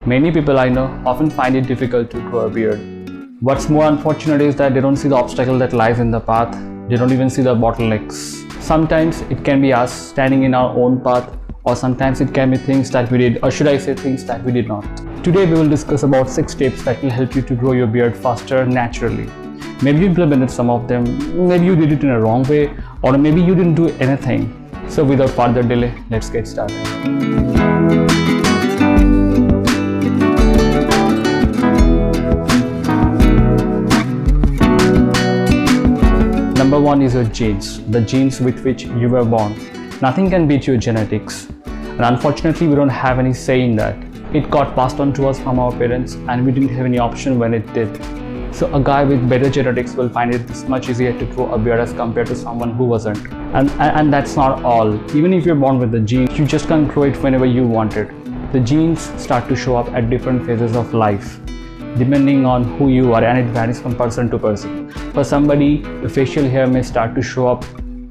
Many people I know often find it difficult to grow a beard. What's more unfortunate is that they don't see the obstacle that lies in the path. They don't even see the bottlenecks. Sometimes it can be us standing in our own path, or sometimes it can be things that we did, or should I say things that we did not. Today we will discuss about 6 tips that will help you to grow your beard faster naturally. Maybe you implemented some of them, maybe you did it in a wrong way, or maybe you didn't do anything. So without further delay, let's get started. Number 1 is your genes, the genes with which you were born. Nothing can beat your genetics, and unfortunately we don't have any say in that. It got passed on to us from our parents and we didn't have any option when it did. So a guy with better genetics will find it this much easier to grow a beard as compared to someone who wasn't. And that's not all. Even if you're born with the gene, you just can't grow it whenever you want it. The genes start to show up at different phases of life, depending on who you are, and it varies from person to person. For somebody, the facial hair may start to show up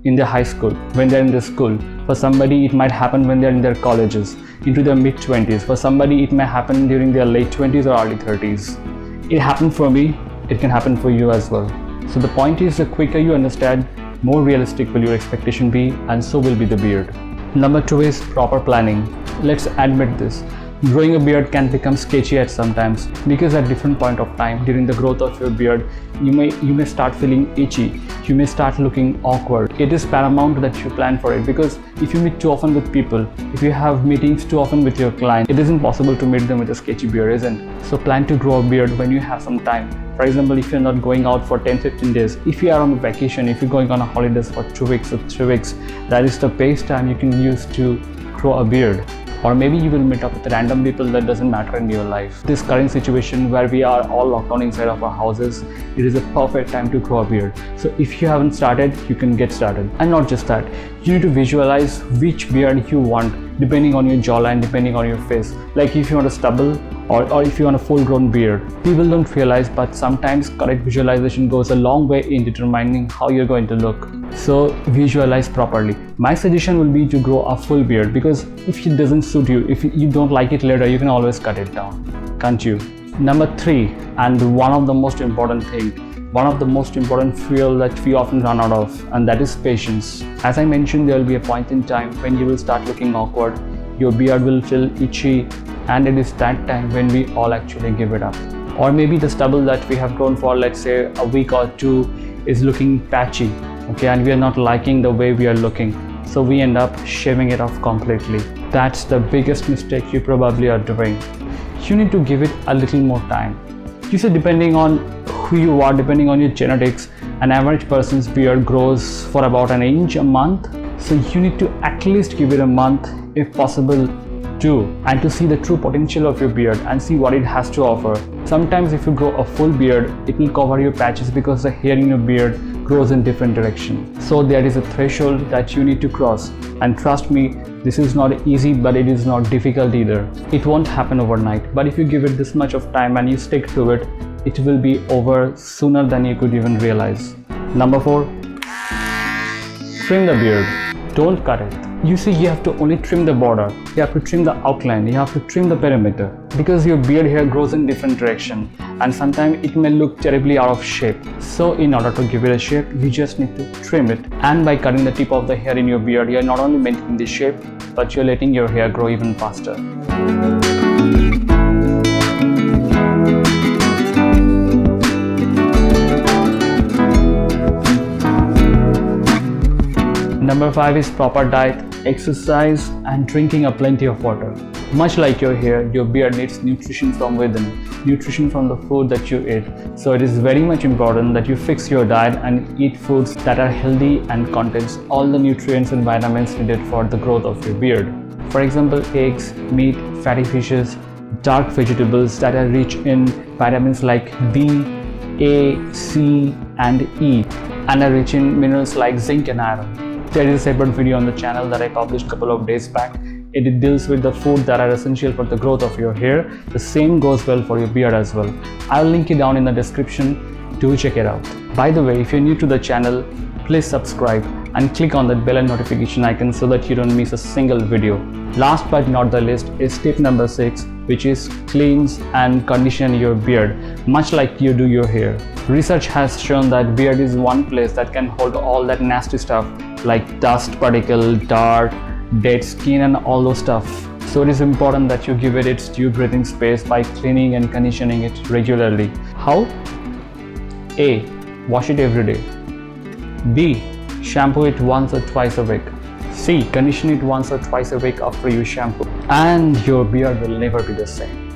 in their high school, when they're in the school. For somebody, it might happen when they're in their colleges, into their mid-20s. For somebody, it may happen during their late 20s or early 30s. It happened for me, it can happen for you as well. So the point is, the quicker you understand, more realistic will your expectation be, and so will be the beard. Number 2 is proper planning. Let's admit this. Growing a beard can become sketchy at sometimes, because at different point of time during the growth of your beard, you may start feeling itchy, you may start looking awkward. It is paramount that you plan for it, because if you meet too often with people, if you have meetings too often with your client, it isn't possible to meet them with a sketchy beard, isn't it? So plan to grow a beard when you have some time. For example, if you're not going out for 10-15 days, if you are on vacation, if you're going on a holidays for 2 weeks or 3 weeks, that is the best time you can use to grow a beard. Or maybe you will meet up with random people that doesn't matter in your life. This current situation where we are all locked down inside of our houses, it is a perfect time to grow a beard. So if you haven't started, you can get started. And not just that, you need to visualize which beard you want depending on your jawline, depending on your face. Like if you want a stubble or if you want a full-grown beard. People don't realize, but sometimes correct visualization goes a long way in determining how you're going to look. So visualize properly. My suggestion will be to grow a full beard, because if it doesn't suit you, if you don't like it later, you can always cut it down, can't you? Number 3, and one of the most important fuel that we often run out of, and that is patience. As I mentioned, there will be a point in time when you will start looking awkward, your beard will feel itchy, and it is that time when we all actually give it up. Or maybe the stubble that we have grown for, let's say, a week or 2 is looking patchy, okay, and we are not liking the way we are looking, so we end up shaving it off completely. That's the biggest mistake you probably are doing. You need to give it a little more time. You see, depending on who you are, depending on your genetics, an average person's beard grows for about an inch a month. So you need to at least give it a month, if possible 2, and to see the true potential of your beard and see what it has to offer. Sometimes if you grow a full beard, it will cover your patches because the hair in your beard grows in different directions. So there is a threshold that you need to cross, and trust me, this is not easy, but it is not difficult either. It won't happen overnight, but if you give it this much of time and you stick to it, it will be over sooner than you could even realize. Number 4, trim the beard. Don't cut it. You see, you have to only trim the border, you have to trim the outline, you have to trim the perimeter, because your beard hair grows in different direction, and sometimes it may look terribly out of shape. So in order to give it a shape, you just need to trim it. And by cutting the tip of the hair in your beard, you're not only maintaining the shape, but you're letting your hair grow even faster. Number 5 is proper diet, exercise, and drinking a plenty of water. Much like your hair, your beard needs nutrition from within, nutrition from the food that you eat. So it is very much important that you fix your diet and eat foods that are healthy and contains all the nutrients and vitamins needed for the growth of your beard. For example, eggs, meat, fatty fishes, dark vegetables that are rich in vitamins like B, A, C, and E, and are rich in minerals like zinc and iron. There is a separate video on the channel that I published a couple of days back. It deals with the food that are essential for the growth of your hair. The same goes well for your beard as well. I'll link it down in the description. Do check it out. By the way, if you're new to the channel, please subscribe and click on that bell and notification icon so that you don't miss a single video. Last but not the least is tip number 6, which is cleanse and condition your beard, much like you do your hair. Research has shown that beard is one place that can hold all that nasty stuff like dust particle, dirt, dead skin and all those stuff. So it is important that you give it its due breathing space by cleaning and conditioning it regularly. How? A. Wash it every day. B. Shampoo it once or twice a week. C. Condition it once or twice a week after you shampoo. And your beard will never be the same.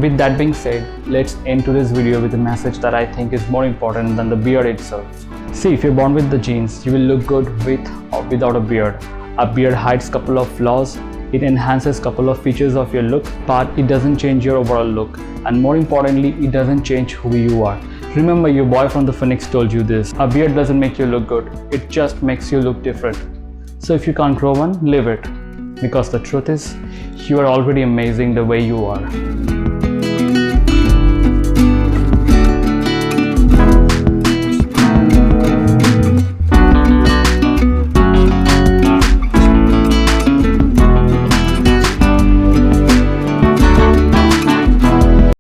With that being said, let's end today's video with a message that I think is more important than the beard itself. See, if you're born with the genes, you will look good with or without a beard. A beard hides couple of flaws, it enhances couple of features of your look, but it doesn't change your overall look. And more importantly, it doesn't change who you are. Remember, your boy from the Phoenix told you this. A beard doesn't make you look good, it just makes you look different. So if you can't grow one, leave it. Because the truth is, you are already amazing the way you are.